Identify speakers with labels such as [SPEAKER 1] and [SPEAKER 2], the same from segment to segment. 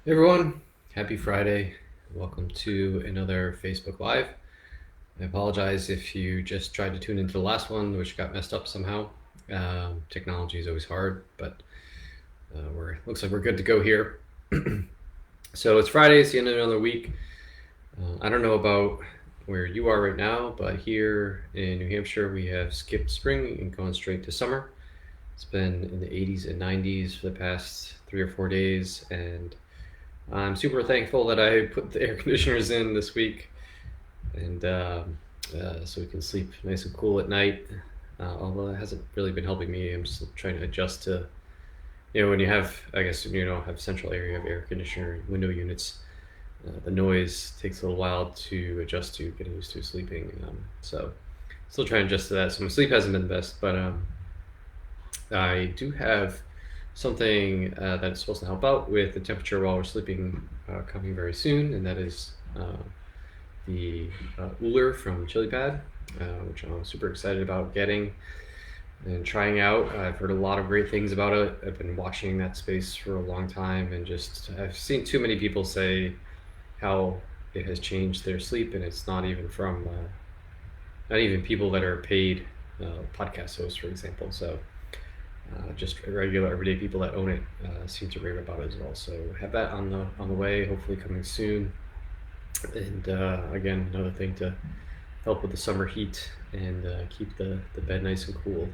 [SPEAKER 1] Hey everyone, happy Friday. Welcome to another Facebook Live. I apologize if you just tried to tune into the last one, which got messed up somehow. Technology is always hard, but looks like we're good to go here. So it's Friday, it's the end of another week. I don't know about where you are right now, but here in New Hampshire, we have skipped spring and gone straight to summer. It's been in the 80s and 90s for the past 3 or 4 days, and I'm super thankful that I put the air conditioners in this week, and so we can sleep nice and cool at night. Although it hasn't really been helping me, I'm just trying to adjust to, when you have, I guess, have central area of air conditioner window units, the noise takes a little while to adjust to, getting used to sleeping. So still trying to adjust to that. So my sleep hasn't been the best, but I do have something that's supposed to help out with the temperature while we're sleeping coming very soon, and that is the Uller from Chili Pad, which I'm super excited about getting and trying out. I've heard a lot of great things about it. I've been watching that space for a long time, and just I've seen too many people say how it has changed their sleep, and it's not even from not even people that are paid podcast hosts, for example. So just regular everyday people that own it seem to rave about it as well. So have that on the way, hopefully coming soon. And again, another thing to help with the summer heat and keep the bed nice and cool.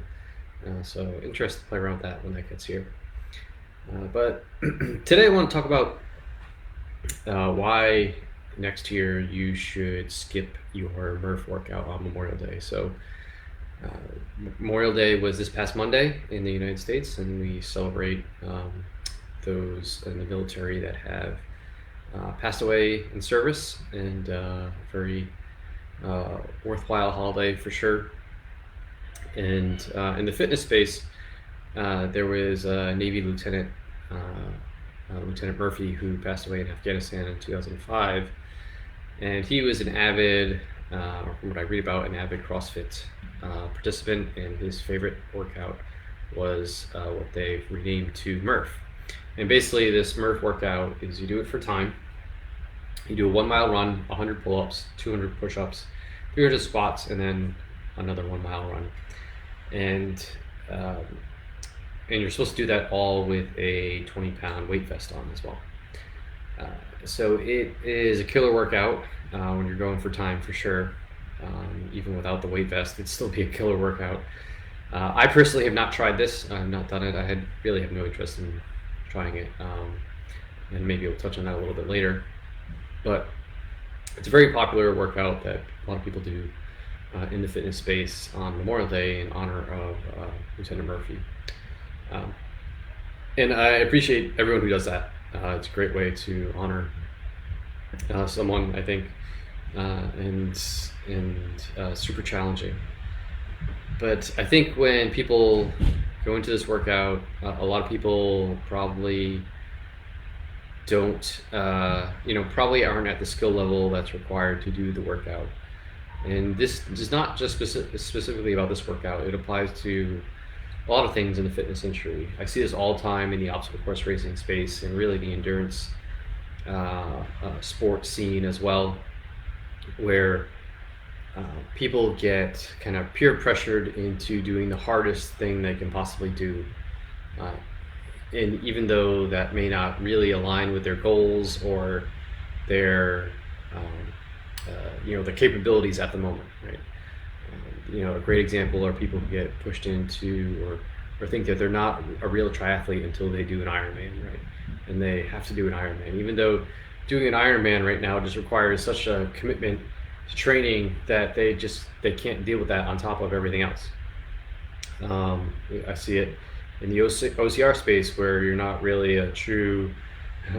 [SPEAKER 1] So interested to play around with that when that gets here. But today I want to talk about why next year you should skip your Murph workout on Memorial Day. So Memorial Day was this past Monday in the United States, and we celebrate those in the military that have passed away in service, and very worthwhile holiday for sure. And in the fitness space, there was a Navy lieutenant, Lieutenant Murphy, who passed away in Afghanistan in 2005, and he was an avid, from what I read about, an avid CrossFit participant, and his favorite workout was what they've renamed to Murph. And basically this Murph workout is you do it for time. You do a 1 mile run, 100 pull-ups, 200 push-ups, 300 squats, and then another 1 mile run. And you're supposed to do that all with a 20-pound weight vest on as well. So it is a killer workout when you're going for time, for sure. Even without the weight vest, it'd still be a killer workout. I personally have not tried this. I've not done it. I really have no interest in trying it, and maybe we'll touch on that a little bit later. But it's a very popular workout that a lot of people do in the fitness space on Memorial Day in honor of Lieutenant Murphy. And I appreciate everyone who does that. It's a great way to honor someone, I think, and super challenging. But I think when people go into this workout, a lot of people probably don't, probably aren't at the skill level that's required to do the workout. And this is not just specifically about this workout. It applies to a lot of things in the fitness industry. I see this all the time in the obstacle course racing space, and really the endurance sports scene as well, where people get kind of peer pressured into doing the hardest thing they can possibly do. And even though that may not really align with their goals or their the capabilities at the moment, right? A great example are people who get pushed into or think that they're not a real triathlete until they do an Ironman, right? And they have to do an Ironman, even though doing an Ironman right now just requires such a commitment to training that they can't deal with that on top of everything else. I see it in the OCR space, where you're not really a true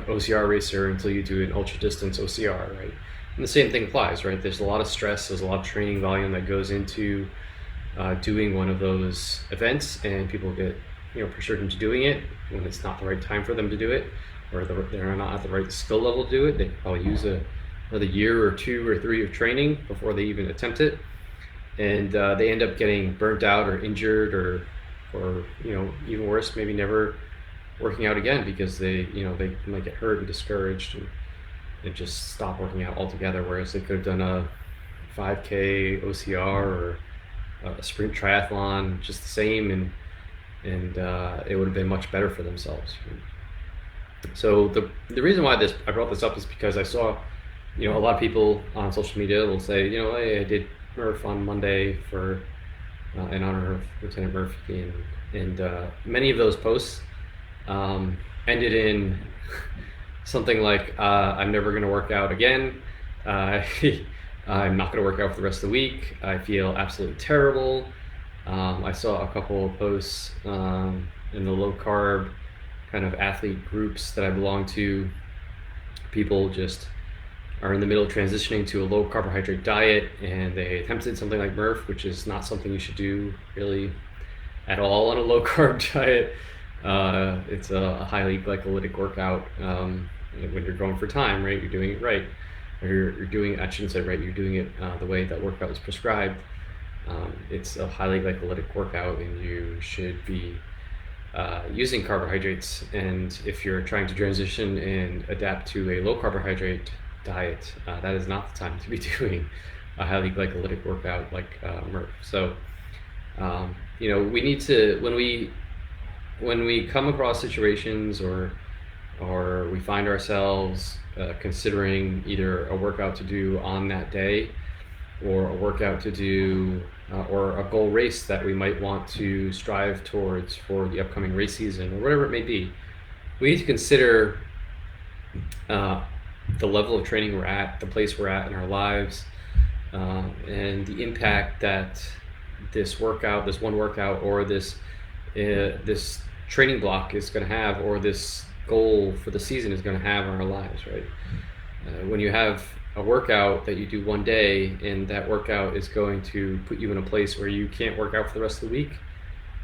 [SPEAKER 1] OCR racer until you do an ultra distance OCR, right? And the same thing applies, right? There's a lot of stress, there's a lot of training volume that goes into doing one of those events, and people get pressured into doing it when it's not the right time for them to do it, or they're not at the right skill level to do it. They probably use another year or 2 or 3 of training before they even attempt it, and they end up getting burnt out or injured, or even worse, maybe never working out again because they might get hurt and discouraged and just stop working out altogether. Whereas they could have done a 5K OCR or a sprint triathlon just the same, and it would have been much better for themselves. So the reason why I brought this up is because I saw, a lot of people on social media will say, hey, I did Murph on Monday for in honor of Lieutenant Murph, and many of those posts ended in something like, I'm never going to work out again. I'm not going to work out for the rest of the week. I feel absolutely terrible. I saw a couple of posts in the low carb kind of athlete groups that I belong to. People just are in the middle of transitioning to a low carbohydrate diet, and they attempted something like Murph, which is not something you should do really at all on a low carb diet. It's a highly glycolytic workout. When you're going for time, right, you're doing it right. Or you're doing, I shouldn't say right, you're doing it the way that workout was prescribed. It's a highly glycolytic workout, and you should be using carbohydrates. And if you're trying to transition and adapt to a low carbohydrate diet, that is not the time to be doing a highly glycolytic workout like Murph. So we need to, when we come across situations or we find ourselves considering either a workout to do on that day, or a workout to do, or a goal race that we might want to strive towards for the upcoming race season, or whatever it may be, we need to consider the level of training we're at, the place we're at in our lives, and the impact that this one workout, or this training block is going to have, or this goal for the season is going to have on our lives, right? When you have a workout that you do one day, and that workout is going to put you in a place where you can't work out for the rest of the week,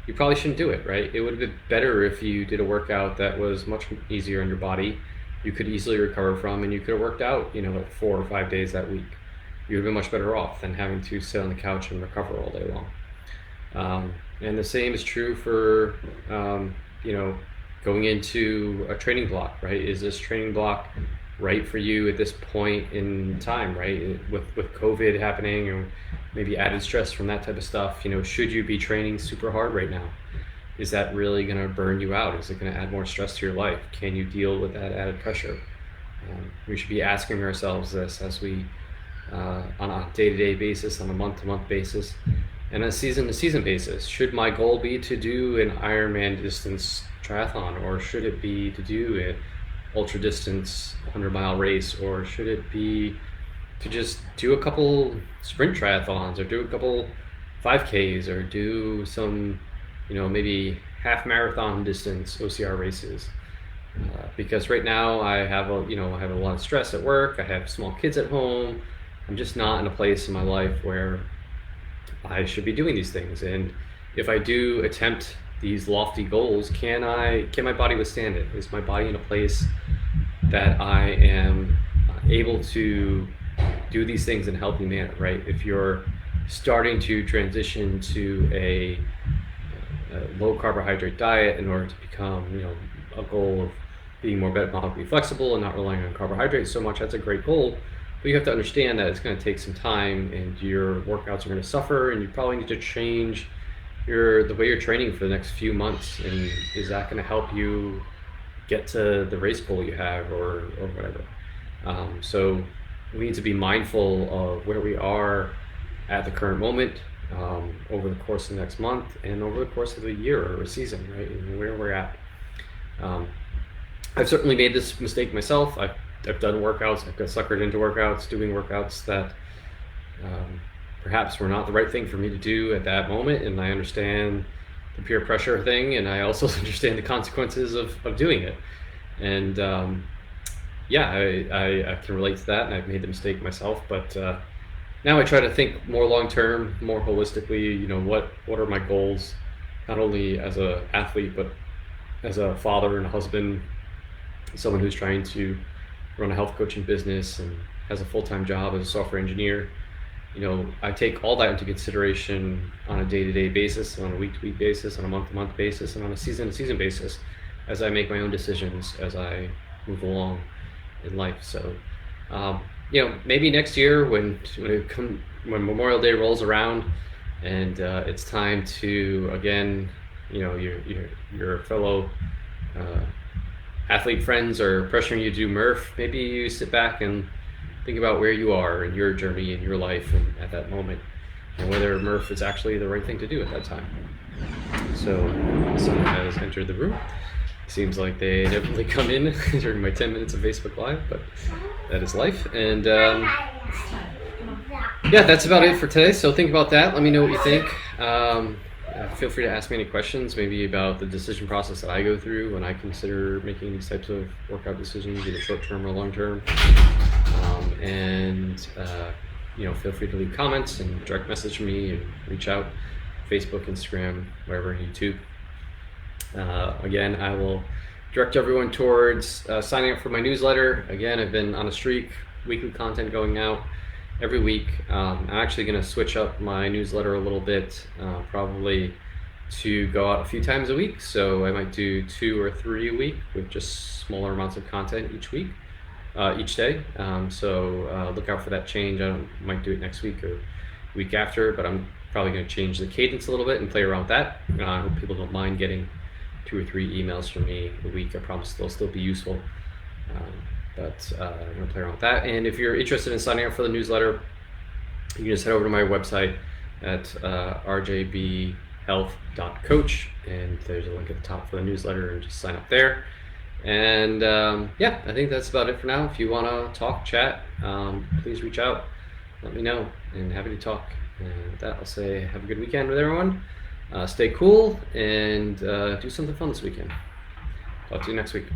[SPEAKER 1] you probably shouldn't do it, right? It would have been better if you did a workout that was much easier on your body, you could easily recover from, and you could have worked out, 4 or 5 days that week. You would have been much better off than having to sit on the couch and recover all day long. And the same is true for, going into a training block, right? Is this training block right for you at this point in time, right? With COVID happening, or maybe added stress from that type of stuff, should you be training super hard right now? Is that really going to burn you out? Is it going to add more stress to your life? Can you deal with that added pressure? We should be asking ourselves this as we, on a day-to-day basis, on a month-to-month basis, and a season-to-season basis. Should my goal be to do an Ironman distance triathlon, or should it be to do an ultra distance 100-mile race, or should it be to just do a couple sprint triathlons, or do a couple 5Ks, or do some maybe half marathon distance OCR races? Because right now I have a lot of stress at work. I have small kids at home. I'm just not in a place in my life where I should be doing these things. And if I do attempt these lofty goals, can my body withstand it? Is my body in a place that I am able to do these things in a healthy manner, right? If you're starting to transition to a low carbohydrate diet in order to become, a goal of being more metabolically flexible and not relying on carbohydrates so much, that's a great goal. But you have to understand that it's going to take some time, and your workouts are going to suffer, and you probably need to change the way you're training for the next few months. And is that going to help you get to the race goal you have, or whatever? So we need to be mindful of where we are at the current moment, over the course of the next month, and over the course of a year or a season, right? And where we're at. I've certainly made this mistake myself. I've done workouts, I've got suckered into workouts, doing workouts that perhaps were not the right thing for me to do at that moment, and I understand the peer pressure thing, and I also understand the consequences of doing it. And I can relate to that, and I've made the mistake myself, but now I try to think more long-term, more holistically, what are my goals, not only as an athlete, but as a father and a husband, someone who's trying to run a health coaching business and has a full-time job as a software engineer. I take all that into consideration on a day-to-day basis, on a week-to-week basis, on a month-to-month basis, and on a season-to-season basis. as I make my own decisions as I move along in life. So, maybe next year when Memorial Day rolls around and it's time to again, your fellow athlete friends are pressuring you to do Murph, maybe you sit back and think about where you are in your journey in your life and at that moment, and whether Murph is actually the right thing to do at that time. So someone has entered the room. Seems like they definitely come in during my 10 minutes of Facebook Live, but that is life. And that's about it for today. So think about that. Let me know what you think. Feel free to ask me any questions, maybe about the decision process that I go through when I consider making these types of workout decisions, either short term or long term. Feel free to leave comments and direct message me and reach out. Facebook, Instagram, wherever, YouTube. Again, I will direct everyone towards signing up for my newsletter. Again, I've been on a streak, weekly content going out every week. I'm actually going to switch up my newsletter a little bit, probably to go out a few times a week. So I might do 2 or 3 a week with just smaller amounts of content each day. So look out for that change. I might do it next week or week after, but I'm probably going to change the cadence a little bit and play around with that. I hope people don't mind getting 2 or 3 emails from me a week. I promise they'll still be useful. But I'm going to play around with that. And if you're interested in signing up for the newsletter, you can just head over to my website at rjbhealth.coach, and there's a link at the top for the newsletter, and just sign up there. And I think that's about it for now. If you want to talk, chat, please reach out. Let me know, and happy to talk. And with that, I'll say have a good weekend with everyone. Stay cool and do something fun this weekend. Talk to you next week.